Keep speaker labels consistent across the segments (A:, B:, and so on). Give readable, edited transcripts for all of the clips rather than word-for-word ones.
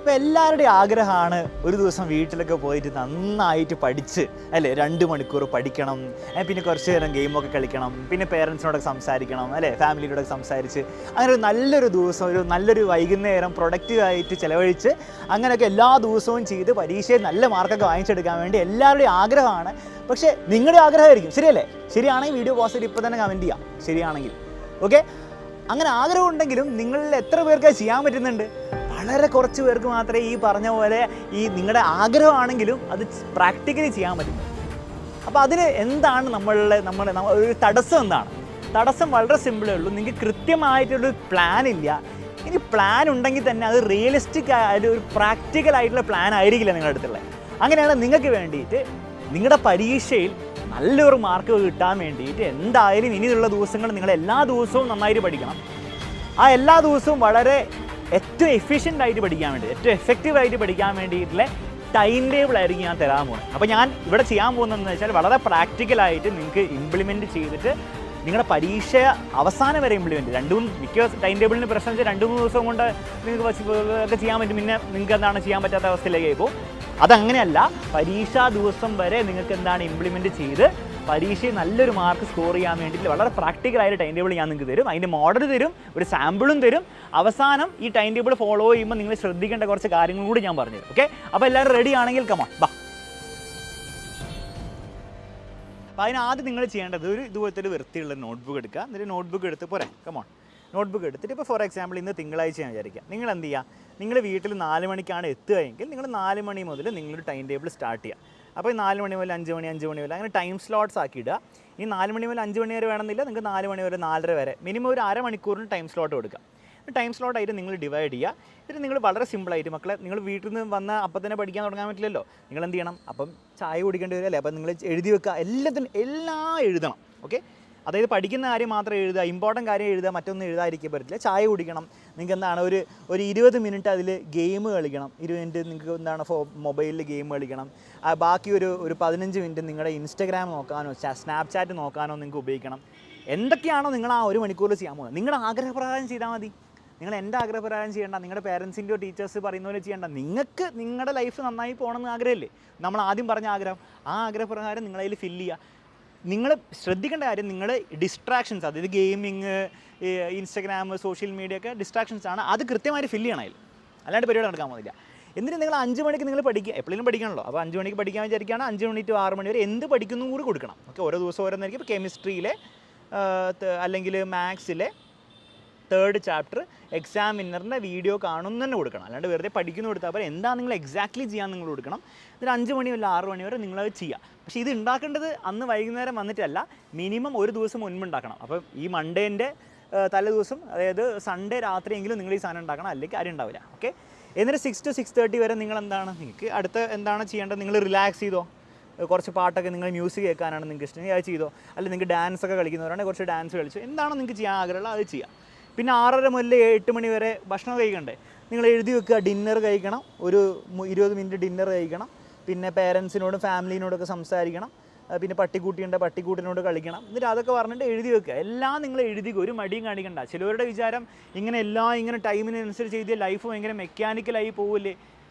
A: അപ്പോൾ എല്ലാവരുടെയും ആഗ്രഹമാണ് ഒരു ദിവസം വീട്ടിലൊക്കെ പോയിട്ട് നന്നായിട്ട് പഠിച്ച് അല്ലേ 2 മണിക്കൂർ പഠിക്കണം, പിന്നെ കുറച്ച് നേരം ഗെയിമൊക്കെ കളിക്കണം, പിന്നെ പേരൻസിനോടൊക്കെ സംസാരിക്കണം അല്ലേ, ഫാമിലിയോടൊക്കെ സംസാരിച്ച് അങ്ങനെ ഒരു നല്ലൊരു ദിവസം, ഒരു നല്ലൊരു വൈകുന്നേരം പ്രൊഡക്റ്റീവായിട്ട് ചിലവഴിച്ച് അങ്ങനെയൊക്കെ എല്ലാ ദിവസവും ചെയ്ത് പരീക്ഷയിൽ നല്ല മാർക്കൊക്കെ വാങ്ങിച്ചെടുക്കാൻ വേണ്ടി എല്ലാവരുടെയും ആഗ്രഹമാണ്. പക്ഷേ നിങ്ങളുടെ ആഗ്രഹമായിരിക്കും, ശരിയല്ലേ? ശരിയാണെങ്കിൽ വീഡിയോ പോസ്റ്റ് ഇപ്പോൾ തന്നെ കമൻറ്റ് ചെയ്യാം ശരിയാണെങ്കിൽ. ഓക്കെ, അങ്ങനെ ആഗ്രഹം ഉണ്ടെങ്കിലും നിങ്ങളിൽ എത്ര പേർക്ക് ചെയ്യാൻ പറ്റുന്നുണ്ട്? വളരെ കുറച്ച് പേർക്ക് മാത്രമേ ഈ പറഞ്ഞ പോലെ ഈ നിങ്ങളുടെ ആഗ്രഹമാണെങ്കിലും അത് പ്രാക്ടിക്കലി ചെയ്യാൻ പറ്റുന്നത്. അപ്പോൾ അതിന് എന്താണ് നമ്മുടെ ഒരു തടസ്സം എന്താണ്? തടസ്സം വളരെ സിമ്പിളേ ഉള്ളൂ. നിങ്ങൾക്ക് കൃത്യമായിട്ടൊരു പ്ലാൻ ഇല്ല. ഇനി പ്ലാൻ ഉണ്ടെങ്കിൽ തന്നെ അത് റിയലിസ്റ്റിക് ആയിട്ട് ഒരു പ്രാക്ടിക്കൽ ആയിട്ടുള്ള പ്ലാൻ ആയിരിക്കില്ല നിങ്ങളുടെ അടുത്തുള്ളത്. അങ്ങനെയാണ് നിങ്ങൾക്ക് വേണ്ടിയിട്ട് നിങ്ങളുടെ പരീക്ഷയിൽ നല്ലൊരു മാർക്ക് കിട്ടാൻ വേണ്ടിയിട്ട് എന്തായാലും ഇനിയുള്ള ദിവസങ്ങൾ നിങ്ങൾ എല്ലാ ദിവസവും നന്നായിട്ട് പഠിക്കണം. ആ എല്ലാ ദിവസവും വളരെ ഏറ്റവും എഫിഷ്യൻ്റ് ആയിട്ട് പഠിക്കാൻ വേണ്ടി, ഏറ്റവും എഫക്റ്റീവായിട്ട് പഠിക്കാൻ വേണ്ടിയിട്ടുള്ള ടൈം ടേബിൾ ആയിരിക്കും ഞാൻ തരാൻ പോകുന്നത്. അപ്പോൾ ഞാൻ ഇവിടെ ചെയ്യാൻ പോകുന്നതെന്ന് വെച്ചാൽ വളരെ പ്രാക്ടിക്കലായിട്ട് നിങ്ങൾക്ക് ഇംപ്ലിമെൻറ്റ് ചെയ്തിട്ട് നിങ്ങളുടെ പരീക്ഷ അവസാനം വരെ ഇംപ്ലിമെൻറ്റ് മിക്ക ടൈം ടേബിളിന് പ്രശ്നം വെച്ചാൽ 2-3 ദിവസം കൊണ്ട് നിങ്ങൾക്ക് ഒക്കെ ചെയ്യാൻ പറ്റും, പിന്നെ നിങ്ങൾക്ക് എന്താണ് ചെയ്യാൻ പറ്റാത്ത അവസ്ഥയിലേക്ക് പോകും. അതങ്ങനെയല്ല, പരീക്ഷാ ദിവസം വരെ നിങ്ങൾക്ക് എന്താണ് ഇംപ്ലിമെൻറ്റ് ചെയ്ത് പരീക്ഷയിൽ നല്ലൊരു മാർക്ക് സ്കോർ ചെയ്യാൻ വേണ്ടിയിട്ട് വളരെ പ്രാക്ടിക്കലായിട്ട് ടൈം ടേബിൾ ഞാൻ നിങ്ങൾക്ക് തരും, അതിൻ്റെ മോഡൽ തരും, ഒരു സാമ്പിളും തരും. അവസാനം ഈ ടൈം ടേബിൾ ഫോളോ ചെയ്യുമ്പോൾ നിങ്ങൾ ശ്രദ്ധിക്കേണ്ട കുറച്ച് കാര്യങ്ങൾ കൂടി ഞാൻ പറഞ്ഞുതരും. ഓക്കെ, അപ്പോൾ എല്ലാവരും റെഡി ആണെങ്കിൽ കമോൺ ബാ. അപ്പോൾ അതിനാദ്യം നിങ്ങൾ ചെയ്യേണ്ടത് ഒരു ഇതുപോലത്തെ ഒരു വൃത്തിയുള്ള നോട്ട്ബുക്ക് എടുക്കുക. എന്നിട്ട് നോട്ട്ബുക്ക് എടുത്ത് പോരെ, കമോൺ. നോട്ട്ബുക്ക് എടുത്തിട്ട് ഇപ്പോൾ ഫോർ എക്സാമ്പിൾ ഇന്ന് തിങ്കളാഴ്ച ഞാൻ വിചാരിക്കുക, നിങ്ങൾ എന്ത് ചെയ്യുക? നിങ്ങൾ വീട്ടിൽ 4 മണിക്കാണ് എത്തുകയെങ്കിൽ നിങ്ങൾ 4 മണി മുതൽ നിങ്ങളൊരു ടൈം ടേബിൾ സ്റ്റാർട്ട് ചെയ്യുക. അപ്പോൾ 4 മണി മുതൽ 5 മണി, 5 മണി വരെ അങ്ങനെ ടൈം സ്ലോട്ട്സ് ആക്കി ഇടുക. ഈ 4 മണി മുതൽ 5 മണി വരെ വേണമെന്നില്ല, നിങ്ങൾക്ക് 4 മണി വരെ 4:30 വരെ മിനിമം ഒരു അരമണിക്കൂറിന് ടൈം സ്ലോട്ട് കൊടുക്കുക. ടൈം സ്ലോട്ടായിട്ട് നിങ്ങൾ ഡിവൈഡ് ചെയ്യുക. എന്നിട്ട് നിങ്ങൾ വളരെ സിമ്പിളായിട്ട് മക്കളെ, നിങ്ങൾ വീട്ടിൽ നിന്ന് വന്ന അപ്പം തന്നെ പഠിക്കാൻ തുടങ്ങാൻ പറ്റില്ലല്ലോ. നിങ്ങൾ എന്ത് ചെയ്യണം? അപ്പം ചായ കുടിക്കേണ്ടി വരില്ലേ? അപ്പം നിങ്ങൾ എഴുതി വെക്കുക, എല്ലാം എഴുതണം. ഓക്കെ, അതായത് പഠിക്കുന്ന കാര്യം മാത്രം എഴുതുക, ഇമ്പോർട്ടൻറ്റ് കാര്യം എഴുതുക, മറ്റൊന്നും എഴുതാതിരിക്കാൻ പറ്റില്ല. ചായ കുടിക്കണം. നിങ്ങൾക്ക് എന്താണ് ഒരു 20 മിനിറ്റ് അതിൽ ഗെയിം കളിക്കണം. 20 മിനിറ്റ് നിങ്ങൾക്ക് എന്താണ് മൊബൈലിൽ ഗെയിം കളിക്കണം. ബാക്കി ഒരു 15 മിനിറ്റ് നിങ്ങളുടെ ഇൻസ്റ്റഗ്രാം നോക്കാനോ സ്നാപ്ചാറ്റ് നോക്കാനോ നിങ്ങൾക്ക് ഉപയോഗിക്കണം. എന്തൊക്കെയാണോ നിങ്ങൾ ആ 1 മണിക്കൂറിൽ ചെയ്യാൻ പോകുന്നത്, നിങ്ങളുടെ ആഗ്രഹപ്രകാരം ചെയ്താൽ മതി. നിങ്ങൾ എൻ്റെ ആഗ്രഹപ്രകാരം ചെയ്യേണ്ട, നിങ്ങളുടെ പേരൻസിൻ്റെയോ ടീച്ചേഴ്സ് പറയുന്ന പോലെ ചെയ്യേണ്ട. നിങ്ങൾക്ക് നിങ്ങളുടെ ലൈഫ് നന്നായി പോകണമെന്ന് ആഗ്രഹമില്ലേ? നമ്മൾ ആദ്യം പറഞ്ഞ ആഗ്രഹം, ആ ആഗ്രഹപ്രകാരം നിങ്ങളതിൽ ഫില്ല് ചെയ്യുക. നിങ്ങൾ ശ്രദ്ധിക്കേണ്ട കാര്യം, നിങ്ങൾ ഡിസ്ട്രാക്ഷൻസ്, അതായത് ഗെയിമിങ്, ഇൻസ്റ്റഗ്രാം, സോഷ്യൽ മീഡിയ ഒക്കെ ഡിസ്ട്രാക്ഷൻസ് ആണ്. അത് കൃത്യമായിട്ട് ഫില്ല് ചെയ്യണം അതിൽ, അല്ലാണ്ട് പരിപാടി നടക്കാൻ പോകുന്നില്ല. എന്നിട്ട് നിങ്ങൾ 5 മണിക്ക് നിങ്ങൾ പഠിക്കുക, എപ്പോഴും പഠിക്കണമല്ലോ. അപ്പോൾ 5 മണിക്ക് പഠിക്കാൻ വിചാരിക്കുകയാണ്, 5 മണി to 6 മണി വരെ എന്ത് പഠിക്കുന്നു കൂടി കൊടുക്കണം. ഓക്കെ, ഓരോ ദിവസം ഓരോന്നായിരിക്കും. ഇപ്പോൾ കെമിസ്ട്രിയിലെ അല്ലെങ്കിൽ മാത്സിലെ 3rd ചാപ്റ്റർ എക്സാമിനറിൻ്റെ വീഡിയോ കാണുന്നു തന്നെ കൊടുക്കണം, അല്ലാണ്ട് വെറുതെ പഠിക്കുന്നു കൊടുത്താൽ. അപ്പോൾ എന്താ നിങ്ങൾ എക്സാക്ട്ലി ചെയ്യാൻ നിങ്ങൾ കൊടുക്കണം. എന്നിട്ട് 5 മണി മുതൽ 6 മണി വരെ നിങ്ങളത് ചെയ്യുക. പക്ഷേ ഇത് ഉണ്ടാക്കേണ്ടത് അന്ന് വൈകുന്നേരം വന്നിട്ടല്ല, മിനിമം ഒരു ദിവസം മുൻപ് ഉണ്ടാക്കണം. അപ്പോൾ ഈ മൺഡേൻ്റെ തലേ ദിവസം, അതായത് സൺഡേ രാത്രിയെങ്കിലും നിങ്ങൾ ഈ സാധനം ഉണ്ടാക്കണം, അല്ലെങ്കിൽ കാര്യം ഉണ്ടാവില്ല. ഓക്കെ, എന്നിട്ട് 6 to 6:30 വരെ നിങ്ങൾ എന്താണ്, നിങ്ങൾക്ക് അടുത്ത എന്താണ് ചെയ്യേണ്ടത്? നിങ്ങൾ റിലാക്സ് ചെയ്തോ, കുറച്ച് പാട്ടൊക്കെ, നിങ്ങൾ മ്യൂസിക് കേൾക്കാനാണ് നിങ്ങൾക്ക് ഇഷ്ടം, അത് ചെയ്തോ. അല്ലെങ്കിൽ നിങ്ങൾക്ക് ഡാൻസൊക്കെ കളിക്കുന്നവരാണെങ്കിൽ കുറച്ച് ഡാൻസ് കളിച്ചു, എന്താണോ നിങ്ങൾക്ക് ചെയ്യാൻ ആഗ്രഹമുള്ള അത് ചെയ്യുക. പിന്നെ 6:30 മുതൽ 8 മണി വരെ ഭക്ഷണം കഴിക്കണ്ടേ? നിങ്ങൾ എഴുതി വെക്കുക, ഡിന്നർ കഴിക്കണം, ഒരു 20 മിനിറ്റ് ഡിന്നർ കഴിക്കണം. പിന്നെ പേരൻസിനോടും ഫാമിലിനോടൊക്കെ സംസാരിക്കണം. പിന്നെ പട്ടിക്കുട്ടിയുണ്ട്, പട്ടിക്കൂട്ടിനോട് കളിക്കണം. എന്നിട്ട് അതൊക്കെ പറഞ്ഞിട്ട് എഴുതി വെക്കുക. എല്ലാം നിങ്ങൾ എഴുതി, ഒരു മടിയും കാണിക്കണ്ട. ചിലവരുടെ വിചാരം ഇങ്ങനെ ടൈമിനനുസരിച്ച് എഴുതിയ ലൈഫ് ഭയങ്കര മെക്കാനിക്കലായി പോവില്ലേ?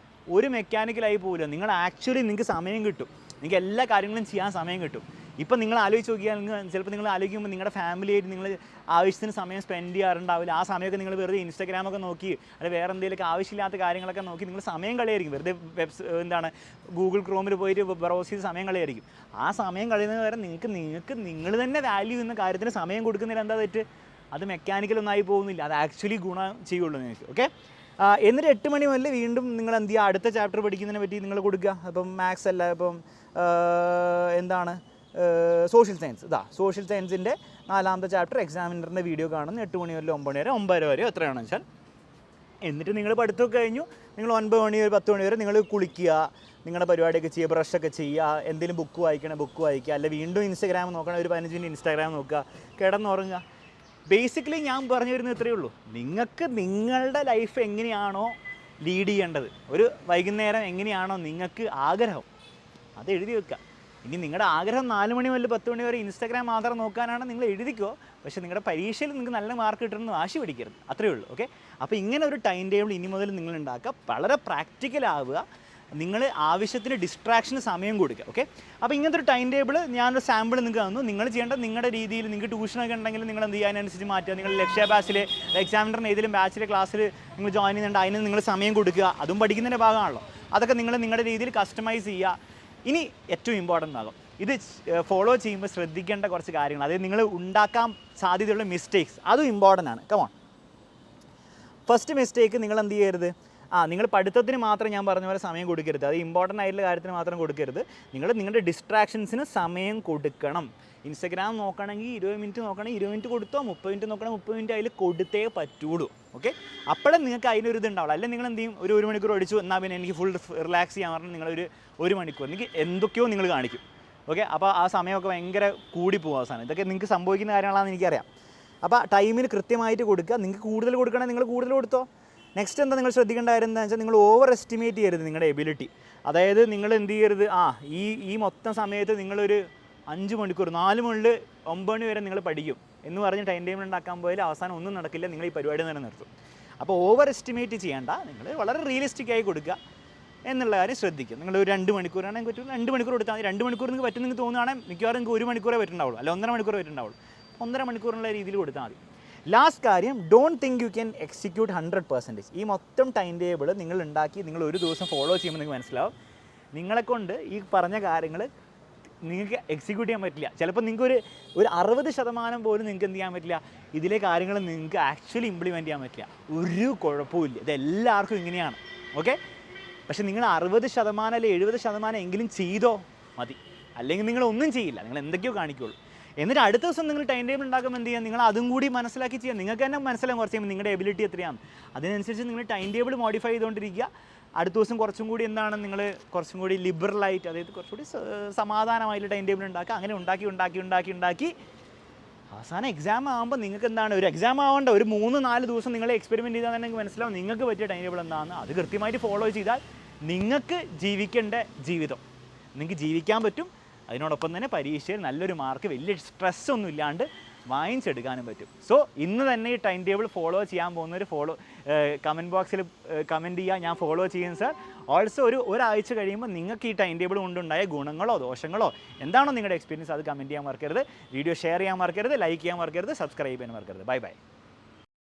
A: ഒരു മെക്കാനിക്കലായി പോവില്ല. നിങ്ങൾക്ക് സമയം കിട്ടും, നിങ്ങൾക്ക് എല്ലാ കാര്യങ്ങളും ചെയ്യാൻ സമയം കിട്ടും. ഇപ്പം നിങ്ങൾ ആലോചിച്ച് നോക്കിയാൽ, ചിലപ്പോൾ നിങ്ങൾ ആലോചിക്കുമ്പോൾ നിങ്ങളുടെ ഫാമിലിയായിട്ട് നിങ്ങൾ ആവശ്യത്തിന് സമയം സ്പെൻഡ് ചെയ്യാറുണ്ടാവില്ല. ആ സമയമൊക്കെ നിങ്ങൾ വെറുതെ ഇൻസ്റ്റാഗ്രാമൊക്കെ നോക്കി, അല്ലെങ്കിൽ വേറെ എന്തെങ്കിലുമൊക്കെ ആവശ്യമില്ലാത്ത കാര്യങ്ങളൊക്കെ നോക്കി നിങ്ങൾ സമയം കളയായിരിക്കും. വെറുതെ ഗൂഗിൾ ക്രോമിൽ പോയിട്ട് ബ്രൗസ് ചെയ്ത് സമയം കളയായിരിക്കും. ആ സമയം കളയുന്നത് വരെ നിങ്ങൾ തന്നെ വാല്യൂ ചെയ്യുന്ന കാര്യത്തിന് സമയം കൊടുക്കുന്നില്ല. എന്താ തെറ്റ്? അത് മെക്കാനിക്കലൊന്നായി പോകുന്നില്ല, അത് ആക്ച്വലി ഗുണം ചെയ്യുള്ളൂ നിങ്ങൾക്ക്. ഓക്കെ, എന്നിട്ട് 8 മണി മുതൽ വീണ്ടും നിങ്ങൾ എന്ത് ചെയ്യുക? അടുത്ത ചാപ്റ്റർ പഠിക്കുന്നതിനെ പറ്റി നിങ്ങൾ കൊടുക്കുക. അപ്പം മാത്സ് അല്ല, ഇപ്പം എന്താണ് സോഷ്യൽ സയൻസ്. സോഷ്യൽ സയൻസിൻ്റെ 4ാമത്തെ ചാപ്റ്റർ എക്സാമിനറിൻ്റെ വീഡിയോ കാണുന്നു. 8 മണി മുതൽ 9 മണി വരെ, 9:30 വരെ എത്രയാണെന്ന് വെച്ചാൽ. എന്നിട്ട് നിങ്ങൾ പഠിത്തമൊക്കെ കഴിഞ്ഞു, നിങ്ങൾ 9 മണി വരെ 10 മണി വരെ നിങ്ങൾ കുളിക്കുക, നിങ്ങളുടെ പരിപാടിയൊക്കെ ചെയ്യുക, ബ്രഷൊക്കെ ചെയ്യുക, എന്തെങ്കിലും ബുക്ക് വായിക്കുക, അല്ല വീണ്ടും ഇൻസ്റ്റാഗ്രാം നോക്കണം, ഒരു 15 മിനിറ്റ് ഇൻസ്റ്റാഗ്രാം നോക്കുക, കിടന്നുറങ്ങുക. ബേസിക്കലി ഞാൻ പറഞ്ഞു വരുന്നത് ഇത്രയേ ഉള്ളൂ. നിങ്ങൾക്ക് നിങ്ങളുടെ ലൈഫ് എങ്ങനെയാണോ ലീഡ് ചെയ്യേണ്ടത്, ഒരു വൈകുന്നേരം എങ്ങനെയാണോ നിങ്ങൾക്ക് ആഗ്രഹം, അത് എഴുതി വെക്കുക. ഇനി നിങ്ങളുടെ ആഗ്രഹം 4 മണി മുതൽ 10 മണി വരെ ഇൻസ്റ്റാഗ്രാം മാത്രം നോക്കാനാണ് നിങ്ങൾ എഴുതിക്കോ, പക്ഷേ നിങ്ങളുടെ പരീക്ഷയിൽ നിങ്ങൾക്ക് നല്ല മാർക്ക് കിട്ടണമെന്ന് വാശി പിടിക്കരുത്, അത്രയേ ഉള്ളൂ. ഓക്കെ, അപ്പോൾ ഇങ്ങനെ ഒരു ടൈം ടേബിൾ ഇനി മുതൽ നിങ്ങൾ ഉണ്ടാക്കുക, വളരെ പ്രാക്ടിക്കൽ ആവുക, നിങ്ങൾ ആവശ്യത്തിന് ഡിസ്ട്രാക്ഷന് സമയം കൊടുക്കുക. ഓക്കെ, അപ്പോൾ ഇങ്ങനത്തെ ഒരു ടൈം ടേബിൾ ഞാനൊരു സാമ്പിൾ നിങ്ങൾക്ക് തന്നു. നിങ്ങൾ ചെയ്യേണ്ടത് നിങ്ങളുടെ രീതിയിൽ, നിങ്ങൾക്ക് ട്യൂഷനൊക്കെ ഉണ്ടെങ്കിൽ നിങ്ങൾ എന്ത് ചെയ്യുക, അതിനനുസരിച്ച് മാറ്റുക. നിങ്ങൾ ലക്ഷ്യ ബാച്ചിൽ എക്സാമിനറിന് ഏതെങ്കിലും ബാച്ചിലെ ക്ലാസ്സിൽ നിങ്ങൾ ജോയിൻ ചെയ്യുന്നുണ്ട്, അതിന് നിങ്ങൾ സമയം കൊടുക്കുക, അതും പഠിക്കുന്നതിൻ്റെ ഭാഗമാണല്ലോ. അതൊക്കെ നിങ്ങൾ നിങ്ങളുടെ രീതിയിൽ കസ്റ്റമൈസ് ചെയ്യുക. ഇനി ഏറ്റവും ഇമ്പോർട്ടൻ്റ് ഭാഗം, ഇത് ഫോളോ ചെയ്യുമ്പോൾ ശ്രദ്ധിക്കേണ്ട കുറച്ച് കാര്യങ്ങൾ, അതായത് നിങ്ങൾ ഉണ്ടാക്കാൻ സാധ്യതയുള്ള മിസ്റ്റേക്സ്, അതും ഇമ്പോർട്ടൻ്റ് ആണ്. കമോൺ, ഫസ്റ്റ് മിസ്റ്റേക്ക് നിങ്ങൾ എന്ത് ചെയ്യരുത്, നിങ്ങൾ പഠിത്തത്തിന് മാത്രം ഞാൻ പറഞ്ഞ പോലെ സമയം കൊടുക്കരുത്, അത് ഇമ്പോർട്ടൻ്റ് ആയിട്ടുള്ള കാര്യത്തിന് മാത്രം കൊടുക്കരുത്. നിങ്ങൾ നിങ്ങളുടെ ഡിസ്ട്രാക്ഷൻസിന് സമയം കൊടുക്കണം. ഇൻസ്റ്റഗ്രാം നോക്കണമെങ്കിൽ 20 മിനിറ്റ് നോക്കണമെങ്കിൽ 20 മിനിറ്റ് കൊടുത്തോ, 30 മിനിറ്റ് നോക്കണമെങ്കിൽ 30 മിനിറ്റ് അതിൽ കൊടുത്തേ പറ്റുള്ളൂ. ഓക്കെ, അപ്പോഴേ നിങ്ങൾക്ക് അതിനൊരു ഇത് ഉണ്ടാവുള്ളൂ. അല്ലെങ്കിൽ നിങ്ങൾ എന്ത് ചെയ്യും, ഒരു 1 മണിക്കൂർ അടിച്ചു, എന്നാൽ പിന്നെ എനിക്ക് ഫുൾ റിലാക്സ് ചെയ്യാൻ പറഞ്ഞാൽ നിങ്ങളൊരു 1 മണിക്കൂർ എനിക്ക് എന്തൊക്കെയോ നിങ്ങൾ കാണിക്കും. ഓക്കെ, അപ്പോൾ ആ സമയമൊക്കെ ഭയങ്കര കൂടിപ്പോകും അവസാനം. ഇതൊക്കെ നിങ്ങൾക്ക് സംഭവിക്കുന്ന കാര്യങ്ങളാണെന്ന് എനിക്കറിയാം. അപ്പോൾ ടൈമിന് കൃത്യമായിട്ട് കൊടുക്കുക. നിങ്ങൾക്ക് കൂടുതൽ കൊടുക്കണമെങ്കിൽ നിങ്ങൾ കൂടുതൽ കൊടുത്തോ. നെക്സ്റ്റ് എന്താ നിങ്ങൾ ശ്രദ്ധിക്കേണ്ട കാര്യം എന്താണെന്ന് വെച്ചാൽ, നിങ്ങൾ ഓവർ എസ്റ്റിമേറ്റ് ചെയ്യരുത് നിങ്ങളുടെ എബിലിറ്റി. അതായത് നിങ്ങൾ എന്ത് ചെയ്യരുത്, ഈ മൊത്തം സമയത്ത് നിങ്ങളൊരു 5 മണിക്കൂർ 4 മുതൽ 9 മണി വരെ നിങ്ങൾ പഠിക്കും എന്ന് പറഞ്ഞ് ടൈം ടേബിൾ ഉണ്ടാക്കാൻ പോയാൽ അവസാനം ഒന്നും നടക്കില്ല, നിങ്ങൾ ഈ പരിപാടി തന്നെ നിർത്തും. അപ്പോൾ ഓവർ എസ്റ്റിമേറ്റ് ചെയ്യേണ്ട, നിങ്ങൾ വളരെ റിയലിസ്റ്റിക് ആയി കൊടുക്കുക എന്നുള്ള കാര്യം ശ്രദ്ധിക്കും. നിങ്ങൾ ഒരു 2 മണിക്കൂറാണെങ്കിൽ പറ്റും, 2 മണിക്കൂർ കൊടുത്താൽ മതി. 2 മണിക്കൂർ നിങ്ങൾക്ക് പറ്റും, നിങ്ങൾക്ക് തോന്നുകയാണെങ്കിൽ മിക്കവാറും നിങ്ങൾക്ക് 1 മണിക്കൂറേ പറ്റുന്നുണ്ടാവുള്ളൂ, അല്ല 1.5 മണിക്കൂർ പറ്റുന്നുണ്ടാവുള്ളൂ. 1.5 മണിക്കൂറിനുള്ള രീതിയിൽ കൊടുത്താൽ മതി. ലാസ്റ്റ് കാര്യം, don't think you can execute 100%. ഈ മൊത്തം ടൈം ടേബിൾ നിങ്ങൾ ഉണ്ടാക്കി നിങ്ങൾ ഒരു ദിവസം ഫോളോ ചെയ്യുമ്പോൾ നിങ്ങൾക്ക് മനസ്സിലാവും, നിങ്ങളെക്കൊണ്ട് ഈ പറഞ്ഞ കാര്യങ്ങൾ നിങ്ങൾക്ക് എക്സിക്യൂട്ട് ചെയ്യാൻ പറ്റില്ല. ചിലപ്പോൾ നിങ്ങൾക്ക് ഒരു 60% പോലും നിങ്ങൾക്ക് എന്ത് ചെയ്യാൻ പറ്റില്ല, ഇതിലെ കാര്യങ്ങൾ നിങ്ങൾക്ക് ആക്ച്വലി ഇംപ്ലിമെൻറ്റ് ചെയ്യാൻ പറ്റില്ല. ഒരു കുഴപ്പമില്ല, ഇതെല്ലാവർക്കും ഇങ്ങനെയാണ്. ഓക്കെ, പക്ഷേ നിങ്ങൾ 60% അല്ലെങ്കിൽ 70% എങ്കിലും ചെയ്തോ മതി, അല്ലെങ്കിൽ നിങ്ങളൊന്നും ചെയ്യില്ല, നിങ്ങൾ എന്തൊക്കെയോ കാണിക്കുള്ളൂ. എന്നിട്ട് അടുത്ത ദിവസം നിങ്ങൾ ടൈം ടേബിൾ ഉണ്ടാക്കുമ്പോൾ എന്ത് ചെയ്യുക, നിങ്ങൾ അതും കൂടി മനസ്സിലാക്കി ചെയ്യാം. നിങ്ങൾക്ക് തന്നെ മനസ്സിലാകും കുറച്ച് കഴിയുമ്പോൾ നിങ്ങളുടെ എബിലിറ്റി എത്രയാണ്. അതിനനുസരിച്ച് നിങ്ങൾ ടൈം ടേബിൾ മോഡിഫൈ ചെയ്തുകൊണ്ടിരിക്കുക. അടുത്ത ദിവസം കുറച്ചും കൂടി എന്താണ്, നിങ്ങൾ കുറച്ചും കൂടി ലിബറലായിട്ട്, അതായത് കുറച്ചുകൂടി സമാധാനമായിട്ട് ടൈം ടേബിൾ ഉണ്ടാക്കുക. അങ്ങനെ ഉണ്ടാക്കി അവസാനം എക്സാം ആകുമ്പോൾ നിങ്ങൾക്ക് എന്താണ്, ഒരു എക്സാം ആവേണ്ട ഒരു 3-4 ദിവസം നിങ്ങൾ എക്സ്പെരിമെൻറ്റ് ചെയ്താൽ തന്നെ നിങ്ങൾക്ക് മനസ്സിലാവും നിങ്ങൾക്ക് പറ്റിയ ടൈം ടേബിൾ എന്താണെന്ന്. അത് കൃത്യമായിട്ട് ഫോളോ ചെയ്താൽ നിങ്ങൾക്ക് ജീവിക്കേണ്ട ജീവിതം നിങ്ങൾക്ക് ജീവിക്കാൻ പറ്റും. അതിനോടൊപ്പം തന്നെ പരീക്ഷയിൽ നല്ലൊരു മാർക്ക് വലിയ സ്ട്രെസ്സൊന്നും ഇല്ലാണ്ട് വാങ്ങിച്ചെടുക്കാനും പറ്റും. സോ ഇന്ന് തന്നെ ഈ ടൈം ടേബിൾ ഫോളോ ചെയ്യാൻ പോകുന്നവർ കമൻറ്റ് ബോക്സിൽ കമൻറ്റ് ചെയ്യുക, ഞാൻ ഫോളോ ചെയ്യും സർ. ഓൾസോ ഒരാഴ്ച കഴിയുമ്പോൾ നിങ്ങൾക്ക് ഈ ടൈം ടേബിൾ കൊണ്ടുണ്ടായ ഗുണങ്ങളോ ദോഷങ്ങളോ എന്താണോ നിങ്ങളുടെ എക്സ്പീരിയൻസ് അത് കമൻറ്റ് ചെയ്യാൻ മറക്കരുത്. വീഡിയോ ഷെയർ ചെയ്യാൻ മറക്കരുത്, ലൈക്ക് ചെയ്യാൻ മറക്കരുത്, സബ്സ്ക്രൈബ് ചെയ്യാൻ മറക്കരുത്. Bye bye.